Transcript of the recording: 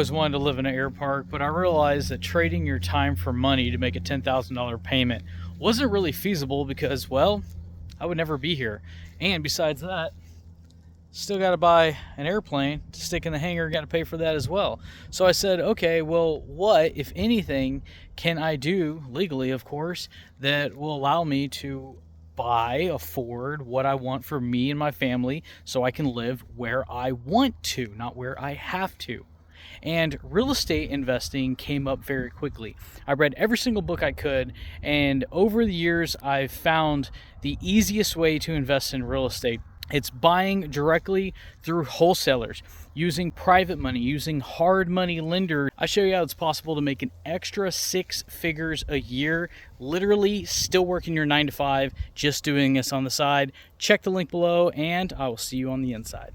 always wanted to live in an air park, but I realized that trading your time for money to make a $10,000 payment wasn't really feasible because, well, I would never be here. And besides that, still got to buy an airplane to stick in the hangar, got to pay for that as well. So I said, okay, well, what, if anything, can I do, legally of course, that will allow me to afford what I want for me and my family so I can live where I want to, not where I have to. And real estate investing came up very quickly. I read every single book I could, and over the years, I've found the easiest way to invest in real estate. It's buying directly through wholesalers, using private money, using hard money lenders. I show you how it's possible to make an extra 6 figures a year, literally still working your 9 to 5, just doing this on the side. Check the link below, and I will see you on the inside.